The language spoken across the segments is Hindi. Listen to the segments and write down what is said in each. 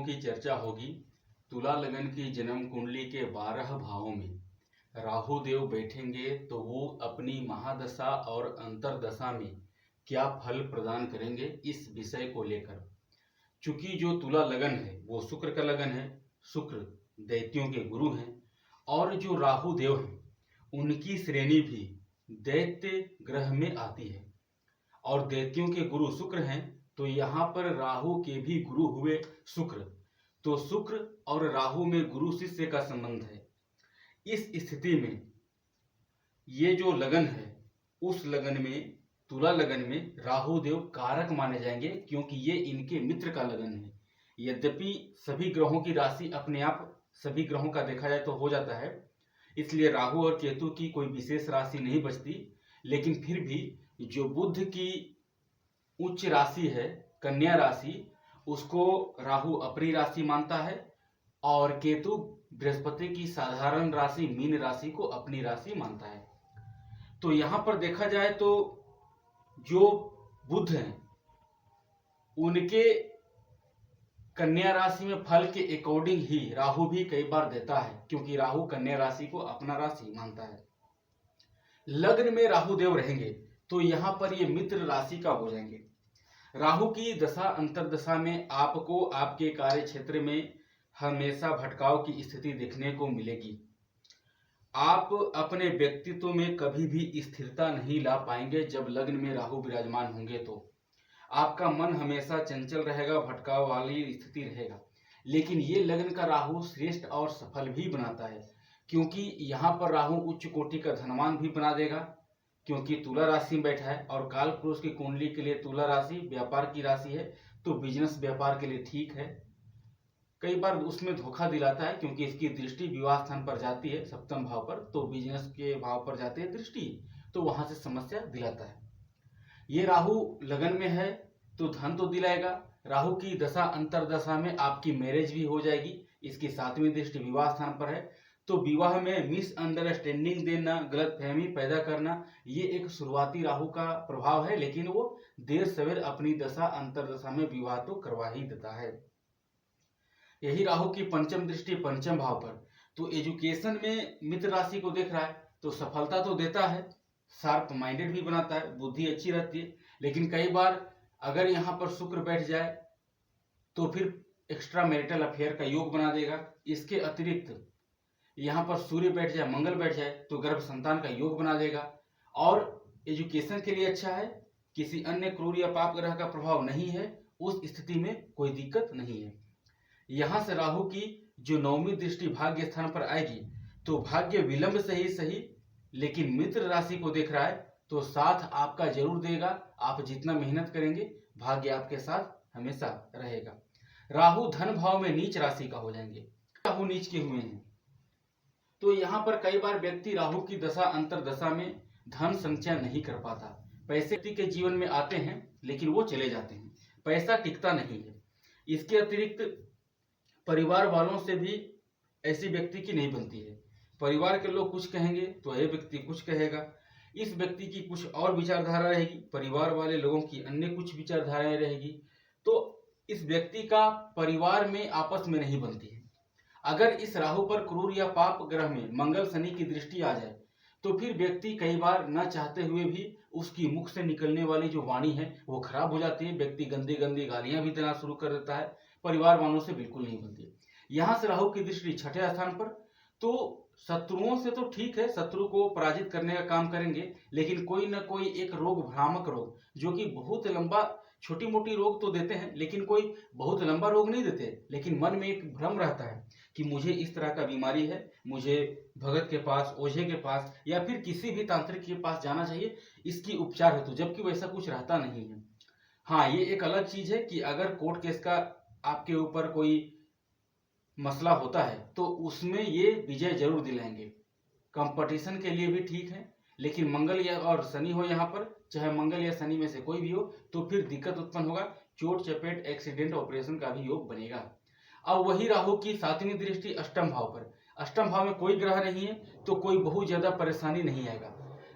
की चर्चा होगी। तुला लगन की जन्म कुंडली के 12 भावों में राहु देव बैठेंगे तो वो अपनी महादशा और अंतरदशा में क्या फल प्रदान करेंगे, इस विषय को लेकर। चूंकि जो तुला लगन है वो शुक्र का लगन है, शुक्र दैत्यों के गुरु हैं, और जो राहु देव हैं उनकी श्रेणी भी दैत्य ग्रह में आती है, और दैत्यों के गुरु शुक्र हैं, तो यहाँ पर राहु के भी गुरु हुए शुक्र। तो शुक्र और राहु में गुरु शिष्य का संबंध है। इस स्थिति में ये जो लगन है उस लगन में, तुला लगन में राहु देव कारक माने जाएंगे, क्योंकि ये इनके मित्र का लगन है। यद्यपि सभी ग्रहों की राशि अपने आप सभी ग्रहों का देखा जाए तो हो जाता है, इसलिए राहु और केतु की कोई विशेष राशि नहीं बचती, लेकिन फिर भी जो बुध की उच्च राशि है कन्या राशि, उसको राहु अपनी राशि मानता है, और केतु बृहस्पति की साधारण राशि मीन राशि को अपनी राशि मानता है। तो यहां पर देखा जाए तो जो बुध हैं उनके कन्या राशि में फल के अकॉर्डिंग ही राहु भी कई बार देता है, क्योंकि राहु कन्या राशि को अपना राशि मानता है। लग्न में राहु देव रहेंगे तो यहां पर ये मित्र राशि का हो जाएंगे। राहु की दशा अंतरदशा में आपको आपके कार्य क्षेत्र में हमेशा भटकाव की स्थिति देखने को मिलेगी। आप अपने व्यक्तित्व में कभी भी स्थिरता नहीं ला पाएंगे। जब लग्न में राहु विराजमान होंगे तो आपका मन हमेशा चंचल रहेगा, भटकाव वाली स्थिति रहेगा। लेकिन ये लग्न का राहु श्रेष्ठ और सफल भी बनाता है, क्योंकि यहाँ पर राहु उच्च कोटि का धनवान भी बना देगा, क्योंकि तुला राशि में बैठा है, और काल पुरुष की कुंडली के लिए तुला राशि व्यापार की राशि है, तो बिजनेस व्यापार के लिए ठीक है। कई बार उसमें धोखा दिलाता है, क्योंकि इसकी दृष्टि विवाह स्थान पर जाती है, सप्तम भाव पर, तो बिजनेस के भाव पर जाती है दृष्टि, तो वहां से समस्या दिलाता है। ये राहु लगन में है तो धन तो दिलाएगा। राहु की दशा अंतरदशा में आपकी मैरिज भी हो जाएगी। इसकी 7वीं दृष्टि विवाह स्थान पर है, तो विवाह में मिसअंडरस्टैंडिंग देना, गलतफहमी पैदा करना, ये एक शुरुआती राहु का प्रभाव है, लेकिन वो देर सवेर अपनी दशा अंतरदशा में विवाह तो करवा ही देता है। यही राहु की पंचम दृष्टि पंचम भाव पर, तो एजुकेशन में मित्र राशि को देख रहा है, तो सफलता तो देता है, शार्प माइंडेड भी बनाता है, बुद्धि अच्छी रहती है। लेकिन कई बार अगर यहाँ पर शुक्र बैठ जाए तो फिर एक्स्ट्रा मैरिटल अफेयर का योग बना देगा। इसके अतिरिक्त यहाँ पर सूर्य बैठ जाए, मंगल बैठ जाए, तो गर्भ संतान का योग बना देगा। और एजुकेशन के लिए अच्छा है, किसी अन्य क्रूर या पाप ग्रह का प्रभाव नहीं है, उस स्थिति में कोई दिक्कत नहीं है। यहाँ से राहु की जो 9वीं दृष्टि भाग्य स्थान पर आएगी, तो भाग्य विलंब से ही सही, लेकिन मित्र राशि को देख रहा है तो साथ आपका जरूर देगा। आप जितना मेहनत करेंगे भाग्य आपके साथ हमेशा रहेगा। राहु धन भाव में नीच राशि का हो जाएंगे, राहु नीच के हुए हैं, तो यहाँ पर कई बार व्यक्ति राहु की दशा अंतरदशा में धन संचय नहीं कर पाता। पैसे व्यक्ति के जीवन में आते हैं लेकिन वो चले जाते हैं, पैसा टिकता नहीं है। इसके अतिरिक्त परिवार वालों से भी ऐसी व्यक्ति की नहीं बनती है। परिवार के लोग कुछ कहेंगे तो यह व्यक्ति कुछ कहेगा, इस व्यक्ति की कुछ और विचारधारा रहेगी, परिवार वाले लोगों की अन्य कुछ विचारधाराएं रहेगी, तो इस व्यक्ति का परिवार में आपस में नहीं बनती है। अगर इस राहु पर क्रूर या पाप ग्रह में मंगल शनि की दृष्टि आ जाए तो फिर व्यक्ति कई बार न चाहते हुए भी उसकी मुख से निकलने वाली जो वाणी है वो खराब हो जाती है। व्यक्ति गंदी गंदी गालियां भी देना शुरू कर देता है, परिवार वालों से बिल्कुल नहीं बनती। यहाँ से राहु की दृष्टि 6ठे स्थान पर, तो शत्रुओं से तो ठीक है, शत्रु को पराजित करने का काम करेंगे, लेकिन कोई ना कोई एक रोग, भ्रामक रोग, जो कि बहुत लंबा, छोटी मोटी रोग तो देते हैं लेकिन कोई बहुत लंबा रोग नहीं देते, लेकिन मन में एक भ्रम रहता है कि मुझे इस तरह का बीमारी है, मुझे भगत के पास, ओझे के पास या फिर किसी भी तांत्रिक के पास जाना चाहिए इसकी उपचार हेतु, जबकि वैसा कुछ रहता नहीं है। हाँ, ये एक अलग चीज है कि अगर कोर्ट केस का आपके ऊपर कोई मसला होता है तो उसमें ये विजय जरूर दिलाएंगे। कंपटीशन के लिए भी ठीक है, लेकिन मंगल या और शनि हो यहाँ पर, चाहे मंगल या शनि में से कोई भी हो, तो फिर दिक्कत उत्पन्न होगा। चोट चपेट, एक्सीडेंट, ऑपरेशन का भी योग बनेगा। अब वही राहु की 7वीं दृष्टि अष्टम भाव पर, अष्टम भाव में कोई ग्रह नहीं है तो कोई बहुत ज्यादा परेशानी नहीं आएगा,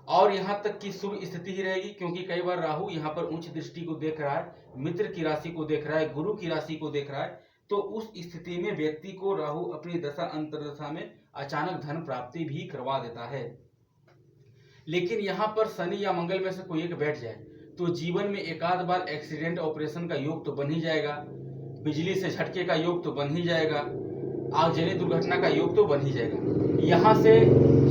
और यहाँ तक की शुभ स्थिति ही रहेगी, क्योंकि कई बार राहु यहाँ पर उच्च दृष्टि को देख रहा है, मित्र की राशि को देख रहा है, गुरु की राशि को देख रहा है, तो उस स्थिति में व्यक्ति को राहु अपनी दशा अंतर्दशा में अचानक धन प्राप्ति भी करवा देता है। लेकिन यहाँ पर शनि या मंगल में से कोई एक बैठ जाए तो जीवन में एक आध बार एक्सीडेंट ऑपरेशन का योग तो बन ही जाएगा, बिजली से झटके का योग तो बन ही जाएगा, आगजनी दुर्घटना का योग तो बन ही जाएगा। यहाँ से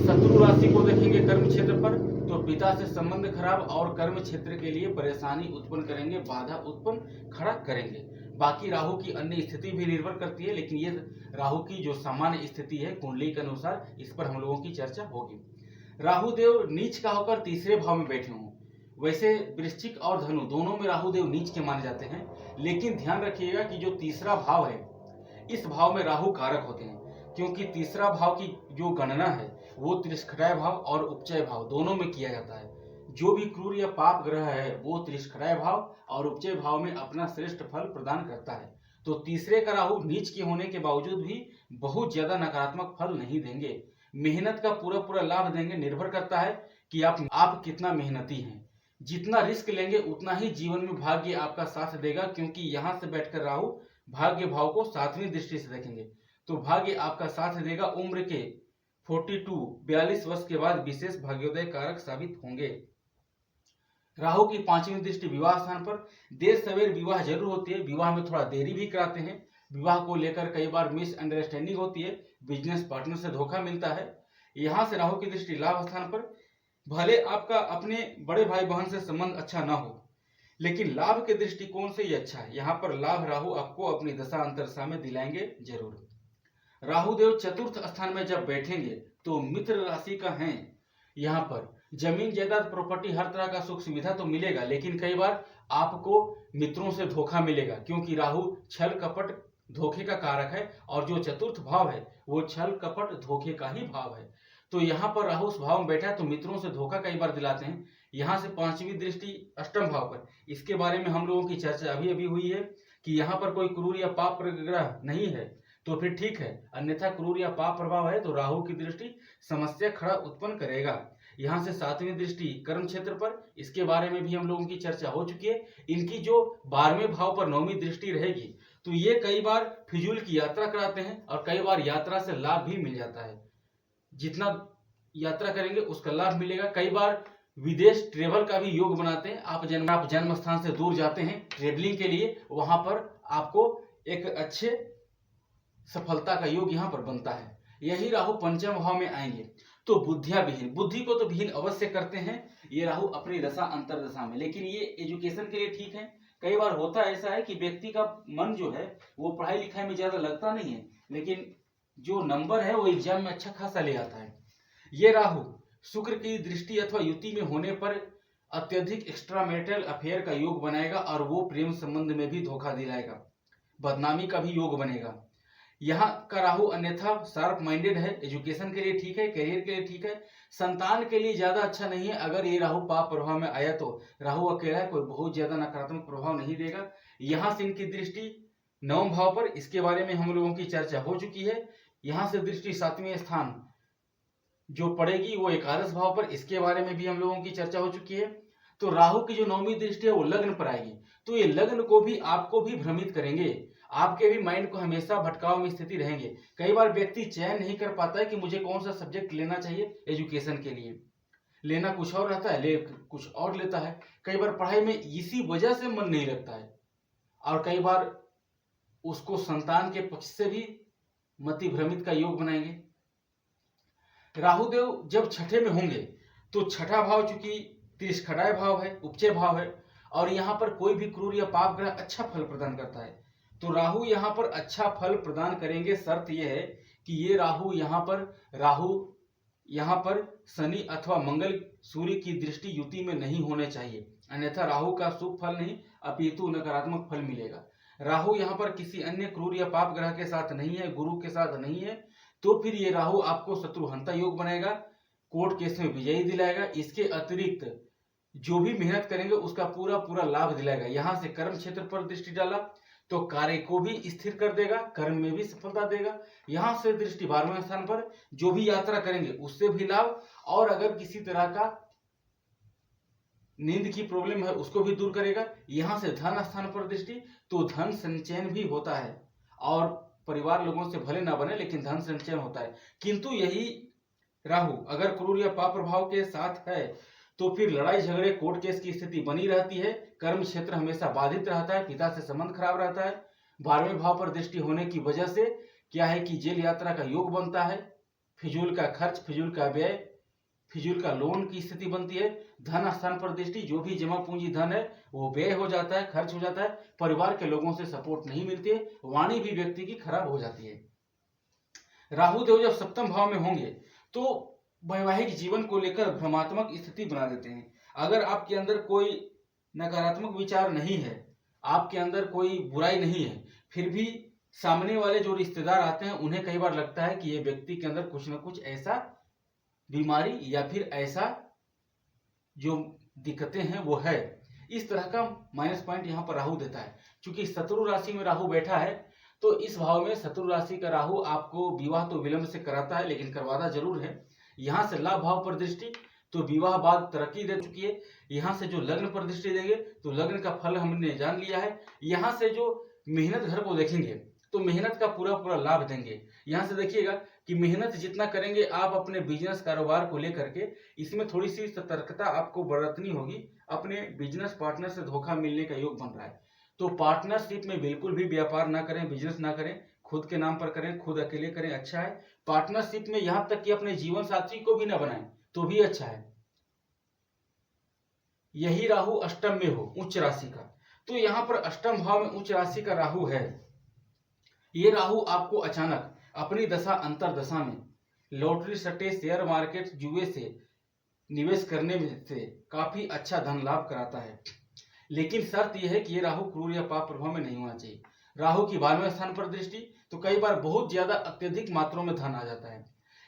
शत्रु राशि को देखेंगे कर्म क्षेत्र पर तो पिता से संबंध खराब और कर्म क्षेत्र के लिए परेशानी उत्पन्न करेंगे, बाधा उत्पन्न खड़ा करेंगे। बाकी राहु की अन्य स्थिति भी निर्भर करती है, लेकिन ये राहु की जो सामान्य स्थिति है कुंडली के अनुसार, इस पर हम लोगों की चर्चा होगी। राहु देव नीच का होकर तीसरे भाव में बैठे हों। वैसे वृश्चिक और धनु दोनों में राहु देव नीच के माने जाते हैं, लेकिन ध्यान रखिएगा कि जो तीसरा भाव है इस भाव में राहु कारक होते हैं, क्योंकि तीसरा भाव की जो गणना है वो त्रिष्कराय भाव और उपचय भाव दोनों में किया जाता है। जो भी क्रूर या पाप ग्रह है वो त्रिष्कराय भाव और उपचय भाव में अपना श्रेष्ठ फल प्रदान करता है। तो तीसरे का राहु नीच के होने के बावजूद भी बहुत ज्यादा नकारात्मक फल नहीं देंगे, मेहनत का पूरा पूरा लाभ देंगे। निर्भर करता है कि आप कितना मेहनती हैं, जितना रिस्क लेंगे उतना ही जीवन में भाग्य आपका साथ देगा, क्योंकि यहाँ से बैठकर राहु भाग्य भाव को 7वीं दृष्टि से देखेंगे तो भाग्य आपका साथ देगा। उम्र के 42 वर्ष के बाद विशेष भाग्योदय कारक साबित होंगे। राहु की 5वीं दृष्टि विवाह स्थान पर, देर सवेर विवाह जरूर होती है, विवाह में थोड़ा देरी भी कराते हैं, विवाह को लेकर कई बार मिसअंडरस्टैंडिंग होती है, बिजनेस पार्टनर से धोखा मिलता है। यहाँ से राहु की दृष्टि लाभ स्थान पर, भले आपका अपने बड़े भाई बहन से संबंध अच्छा ना हो लेकिन लाभ के दृष्टिकोण से ये अच्छा है। यहाँ पर लाभ राहु आपको अपनी दशा अंतरदशा में दिलाएंगे जरूर। राहु देव चतुर्थ स्थान में जब बैठेंगे तो मित्र राशि का है, यहाँ पर जमीन जायदाद प्रॉपर्टी हर तरह का सुख सुविधा तो मिलेगा, लेकिन कई बार आपको मित्रों से धोखा मिलेगा, क्योंकि राहु छल कपट धोखे का कारक है और जो चतुर्थ भाव है वो छल कपट धोखे का ही भाव है। तो यहाँ पर राहु उस भाव में बैठा है तो मित्रों से धोखा कई बार दिलाते हैं। यहाँ से 5वीं दृष्टि अष्टम भाव पर, इसके बारे में हम लोगों की चर्चा अभी अभी हुई है कि यहाँ पर कोई क्रूर या पाप ग्रह नहीं है तो फिर ठीक है, अन्यथा क्रूर या पाप प्रभाव है तो राहु की दृष्टि समस्या खड़ा उत्पन्न करेगा। यहाँ से 7वीं दृष्टि कर्म क्षेत्र पर, इसके बारे में भी हम लोगों की चर्चा हो चुकी है। इनकी जो 12वें भाव पर 9वीं दृष्टि रहेगी तो ये कई बार फिजूल की यात्रा कराते हैं और कई बार यात्रा से लाभ भी मिल जाता है। जितना यात्रा करेंगे उसका लाभ मिलेगा। कई बार विदेश ट्रेवल का भी योग बनाते हैं, आप जन्म स्थान से दूर जाते हैं ट्रेवलिंग के लिए, वहां पर आपको एक अच्छे सफलता का योग यहाँ पर बनता है। यही राहु 5वें भाव में आएंगे तो बुद्धिया विहीन, बुद्धि को तो विहीन अवश्य करते हैं ये राहु अपनी दशा अंतर्दशा में, लेकिन ये एजुकेशन के लिए ठीक है। कई बार होता ऐसा है कि व्यक्ति का मन जो है वो पढ़ाई लिखाई में ज्यादा लगता नहीं है, लेकिन जो नंबर है वो एग्जाम में अच्छा खासा ले आता है। ये राहु शुक्र की दृष्टि अथवा युति में होने पर अत्यधिक एक्स्ट्रा मैरिटल अफेयर का योग बनाएगा और वो प्रेम संबंध में भी धोखा दिलाएगा, बदनामी का भी योग बनेगा। यहाँ का राहु अन्यथा शार्प माइंडेड है, एजुकेशन के लिए ठीक है, करियर के लिए ठीक है, संतान के लिए ज्यादा अच्छा नहीं है। अगर ये राहु पाप प्रभाव में आया तो राहु अकेला है, कोई बहुत ज्यादा नकारात्मक प्रभाव नहीं देगा। यहाँ से इनकी दृष्टि 9वें भाव पर, इसके बारे में हम लोगों की चर्चा हो चुकी है। यहाँ से दृष्टि 7वें स्थान जो पड़ेगी वो 11 भाव पर, इसके बारे में भी हम लोगों की चर्चा हो चुकी है। तो राहु की जो 9वीं दृष्टि है वो लग्न पर आएगी तो ये लग्न को भी आपको भी भ्रमित करेंगे, आपके भी माइंड को हमेशा भटकाव में स्थिति रहेंगे। कई बार व्यक्ति चयन नहीं कर पाता है कि मुझे कौन सा सब्जेक्ट लेना चाहिए एजुकेशन के लिए, लेना कुछ और रहता है, ले कुछ और लेता है। कई बार पढ़ाई में इसी वजह से मन नहीं लगता है और कई बार उसको संतान के पक्ष से भी मति भ्रमित का योग बनाएंगे। राहुदेव जब छठे में होंगे तो छठा भाव चूंकि त्रिष्कराय भाव है, उपचय भाव है और यहाँ पर कोई भी क्रूर या पाप ग्रह अच्छा फल प्रदान करता है तो राहु यहाँ पर अच्छा फल प्रदान करेंगे। शर्त यह है कि ये राहु यहाँ पर शनि अथवा मंगल सूर्य की दृष्टि युति में नहीं होने चाहिए, अन्यथा राहु का शुभ फल नहीं अपितु नकारात्मक फल मिलेगा। राहु यहाँ पर किसी अन्य क्रूर या पाप ग्रह के साथ नहीं है, गुरु के साथ नहीं है, तो फिर ये राहु आपको शत्रुहंता योग बनाएगा, कोर्ट केस में विजयी दिलाएगा। इसके अतिरिक्त जो भी मेहनत करेंगे उसका पूरा पूरा लाभ दिलाएगा। यहाँ से कर्म क्षेत्र पर दृष्टि डाला तो कार्य को भी स्थिर कर देगा, कर्म में भी सफलता देगा। यहाँ से दृष्टि 12वें स्थान पर, जो भी यात्रा करेंगे उससे भी लाभ, और अगर किसी तरह का नींद की प्रॉब्लम है उसको भी दूर करेगा। यहाँ से धन स्थान पर दृष्टि तो धन संचयन भी होता है और परिवार लोगों से भले ना बने लेकिन धन संचय होता है। किंतु यही राहु अगर क्रूर या पाप प्रभाव के साथ है तो फिर लड़ाई झगड़े कोर्ट केस की स्थिति बनी रहती है। कर्म क्षेत्र हमेशा बाधित रहता है, पिता से संबंध खराब रहता है। 12वें भाव पर दृष्टि होने की वजह से क्या है कि जेल यात्रा का योग बनता है, फिजूल का खर्च, फिजूल का व्यय, फिजूल का लोन की स्थिति बनती है। धन स्थान पर दृष्टि, जो भी जमा पूंजी धन है वो व्यय हो जाता है, खर्च हो जाता है, परिवार के लोगों से सपोर्ट नहीं मिलती है, वाणी भी व्यक्ति की खराब हो जाती है। राहु देव जब सप्तम भाव में होंगे तो वैवाहिक जीवन को लेकर भ्रमात्मक स्थिति बना देते हैं। अगर आपके अंदर कोई नकारात्मक विचार नहीं है, आपके अंदर कोई बुराई नहीं है, फिर भी सामने वाले जो रिश्तेदार आते हैं उन्हें कई बार लगता है कि ये व्यक्ति के अंदर कुछ ना कुछ ऐसा बीमारी या फिर ऐसा जो दिक्कतें हैं वो है। इस तरह का माइनस पॉइंट यहाँ पर राहु देता है। क्योंकि शत्रु राशि में राहु बैठा है तो इस भाव में शत्रु राशि का राहु आपको विवाह तो विलंब से कराता है लेकिन करवाता जरूर है। यहाँ से लाभ भाव पर दृष्टि तो विवाह बाद तरक्की दे चुकी है। यहाँ से जो लग्न पर दृष्टि देंगे तो लग्न का फल हमने जान लिया है। यहाँ से जो मेहनत घर को देखेंगे तो मेहनत का पूरा पूरा लाभ देंगे। यहाँ से देखिएगा कि मेहनत जितना करेंगे आप अपने बिजनेस कारोबार को लेकर के, इसमें थोड़ी सी सतर्कता आपको बरतनी होगी। अपने बिजनेस पार्टनर से धोखा मिलने का योग बन रहा है तो पार्टनरशिप में बिल्कुल भी व्यापार ना करें, बिजनेस ना करें, खुद के नाम पर करें, खुद अकेले करें, अच्छा है। पार्टनरशिप में यहाँ तक कि अपने जीवन साथी को भी ना बनाएं तो भी अच्छा है। यही राहु अष्टम में हो उच्च राशि का, तो यहाँ पर अष्टम भाव में उच्च राशि का राहु है। ये राहु आपको अचानक अपनी दशा अंतर दशा में लॉटरी सट्टे शेयर मार्केट जुए से निवेश करने में से काफी अच्छा धन लाभ कराता है। लेकिन शर्त यह है कि ये राहु क्रूर या पाप प्रभाव में नहीं होना चाहिए। राहु की 12वें स्थान पर दृष्टि तो कई बार बहुत ज्यादा अत्यधिक मात्रा में धन आ जाता है।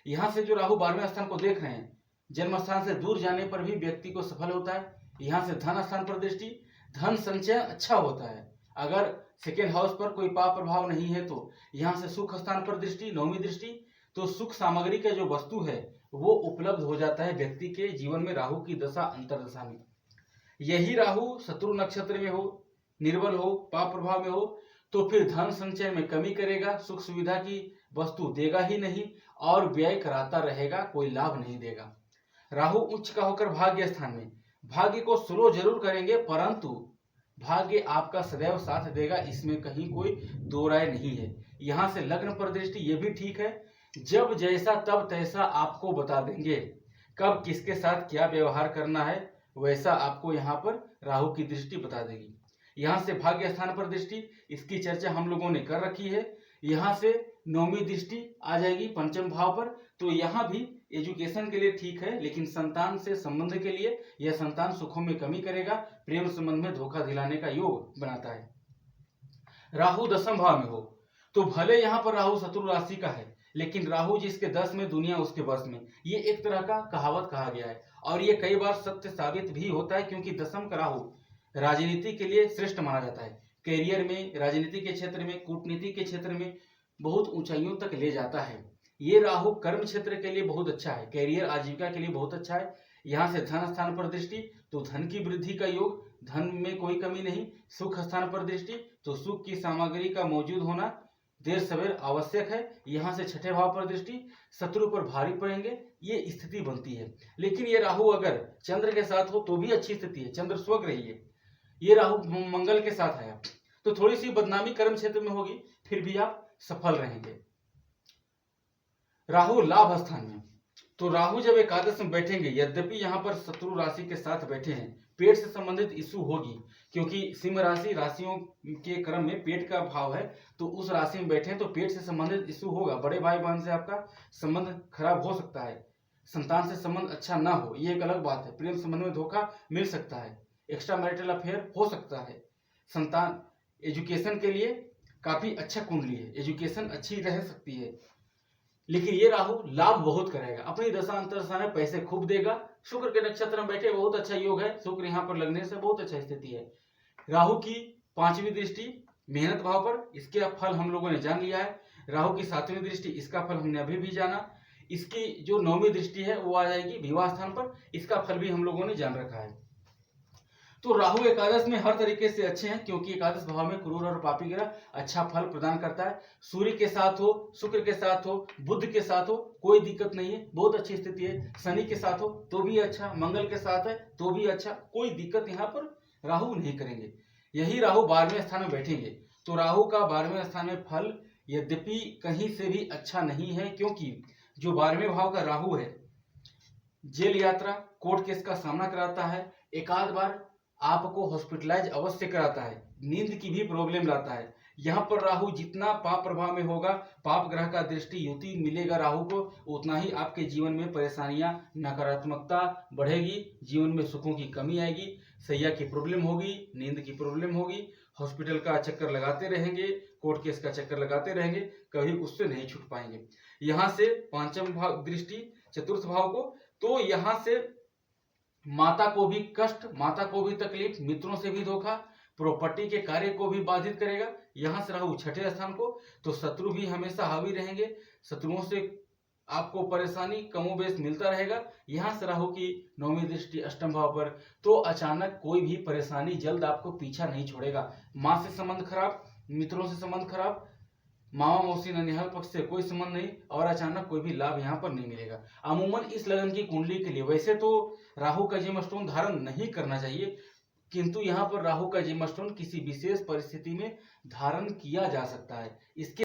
यहाँ से जो राहु 12वें स्थान को देख रहे हैं, जन्म स्थान से दूर जाने पर भी व्यक्ति को सफल होता है। यहाँ से धन स्थान पर दृष्टि, धन संचय अच्छा होता है। अगर सेकेंड हाउस पर कोई पाप प्रभाव नहीं है तो यहाँ से सुख स्थान पर दृष्टि, 9वीं दृष्टि तो सुख सामग्री का जो वस्तु है वो उपलब्ध हो जाता है व्यक्ति के जीवन में राहु की दशा अंतर दशा में। यही राहु शत्रु नक्षत्र में हो, निर्बल हो, पाप प्रभाव में हो तो फिर धन संचय में कमी करेगा, सुख सुविधा की वस्तु देगा ही नहीं और व्यय कराता रहेगा, कोई लाभ नहीं देगा। राहु उच्च का होकर भाग्य स्थान में, भाग्य को स्लो जरूर करेंगे परंतु भाग्य आपका सदैव साथ देगा, इसमें कहीं कोई दो राय नहीं है। यहाँ से लग्न पर दृष्टि ये भी ठीक है, जब जैसा तब तैसा आपको बता देंगे, कब किसके साथ क्या व्यवहार करना है वैसा आपको यहाँ पर राहु की दृष्टि बता देगी। यहाँ से भाग्य स्थान पर दृष्टि, इसकी चर्चा हम लोगों ने कर रखी है। यहाँ से 9वीं दृष्टि आ जाएगी पंचम भाव पर, तो यहाँ भी एजुकेशन के लिए ठीक है लेकिन संतान से संबंध के लिए यह संतान सुखों में कमी करेगा, प्रेम संबंध में धोखा दिलाने का योग बनाता है। राहु 10वें भाव में हो तो भले यहाँ पर राहु शत्रु राशि का है लेकिन राहु जिसके 10 में दुनिया उसके बस में, ये एक तरह का कहावत कहा गया है और ये कई बार सत्य साबित भी होता है। क्योंकि 10वीं का राहु राजनीति के लिए श्रेष्ठ माना जाता है। करियर में, राजनीति के क्षेत्र में, कूटनीति के क्षेत्र में बहुत ऊंचाइयों तक ले जाता है। ये राहु कर्म क्षेत्र के लिए बहुत अच्छा है, करियर आजीविका के लिए बहुत अच्छा है। यहाँ से धन स्थान पर दृष्टि तो धन की वृद्धि का योग, धन में कोई कमी नहीं। सुख स्थान पर दृष्टि तो सुख की सामग्री का मौजूद होना देर सवेर आवश्यक है। यहाँ से छठे भाव पर दृष्टि, शत्रु पर भारी पड़ेंगे, ये स्थिति बनती है। लेकिन ये राहु अगर चंद्र के साथ हो तो भी अच्छी स्थिति है, चंद्र स्वग्र रही है। ये राहु मंगल के साथ आया तो थोड़ी सी बदनामी कर्म क्षेत्र में होगी, फिर भी आप सफल रहेंगे। राहु लाभ स्थान में तो राहु जब एकादश में बैठेंगे, यद्यपि यहाँ पर शत्रु राशि के साथ बैठे हैं, पेट से संबंधित इशू होगी क्योंकि सिंह राशि राशियों के क्रम में पेट का भाव है तो उस राशि में बैठे हैं तो पेट से संबंधित इशू होगा। बड़े भाई बहन से आपका संबंध खराब हो सकता है, संतान से संबंध अच्छा ना हो ये एक अलग बात है। प्रेम संबंध में धोखा मिल सकता है, एक्स्ट्रा मैरिटल अफेयर हो सकता है। संतान एजुकेशन के लिए काफी अच्छा कुंडली है, एजुकेशन अच्छी रह सकती है। लेकिन ये राहु लाभ बहुत करेगा, अपनी दशा अंतर दशा में पैसे खूब देगा। शुक्र के नक्षत्र में बैठे बहुत अच्छा योग है, शुक्र यहाँ पर लगने से बहुत अच्छा स्थिति है। राहु की 5वीं दृष्टि मेहनत भाव पर, इसके फल हम लोगों ने जान लिया है। राहु की 7वीं दृष्टि, इसका फल हमने अभी भी जाना। इसकी जो 9वीं दृष्टि है वो आ जाएगी विवाह स्थान पर, इसका फल भी हम लोगों ने जान रखा है। तो राहु एकादश में हर तरीके से अच्छे हैं, क्योंकि एकादश भाव में क्रूर और पापी ग्रह अच्छा फल प्रदान करता है। सूर्य के साथ हो, शुक्र के साथ हो, बुध के साथ हो, कोई दिक्कत नहीं है, बहुत अच्छी स्थिति है। शनि के साथ हो तो भी अच्छा, मंगल के साथ है तो भी अच्छा, कोई दिक्कत यहाँ पर राहु नहीं करेंगे। यही राहु 12वें स्थान में बैठेंगे तो राहु का 12वें स्थान में फल यद्यपि कहीं से भी अच्छा नहीं है, क्योंकि जो 12वें भाव का राहु है जेल यात्रा, कोर्ट केस का सामना कराता है, एक आध बार आपको हॉस्पिटलाइज अवश्य कराता है, नींद की भी प्रॉब्लम लाता है। यहाँ पर राहु जितना पाप प्रभाव में होगा, पाप ग्रह का दृष्टि युति मिलेगा राहु को, उतना ही आपके जीवन में परेशानियां, नकारात्मकता बढ़ेगी, जीवन में सुखों की कमी आएगी, सैया की प्रॉब्लम होगी, नींद की प्रॉब्लम होगी, हॉस्पिटल का चक्कर लगाते रहेंगे, कोर्ट केस का चक्कर लगाते रहेंगे, कभी उससे नहीं छूट पाएंगे। यहाँ से पांचम भाव दृष्टि चतुर्थ भाव को, तो यहाँ से माता को भी कष्ट, माता को भी तकलीफ, मित्रों से भी धोखा, प्रॉपर्टी के कार्य को भी बाधित करेगा। यहाँ से राहु छठे स्थान को, तो शत्रु भी हमेशा हावी रहेंगे, शत्रुओं से आपको परेशानी कमोबेश मिलता रहेगा। यहाँ से राहु की 9वीं दृष्टि अष्टम भाव पर, तो अचानक कोई भी परेशानी जल्द आपको पीछा नहीं छोड़ेगा। माँ से संबंध खराब, मित्रों से संबंध खराब, मामा मौसी ननिहाल पक्ष से कोई संबंध नहीं, और अचानक कोई भी लाभ यहाँ पर नहीं मिलेगा। अमूमन इस लगन की कुंडली के लिए वैसे तो राहु का जेमस्टोन धारण नहीं करना चाहिए, किंतु यहाँ पर राहु का जेमस्टोन किसी विशेष परिस्थिति में धारण किया जा सकता है। इसके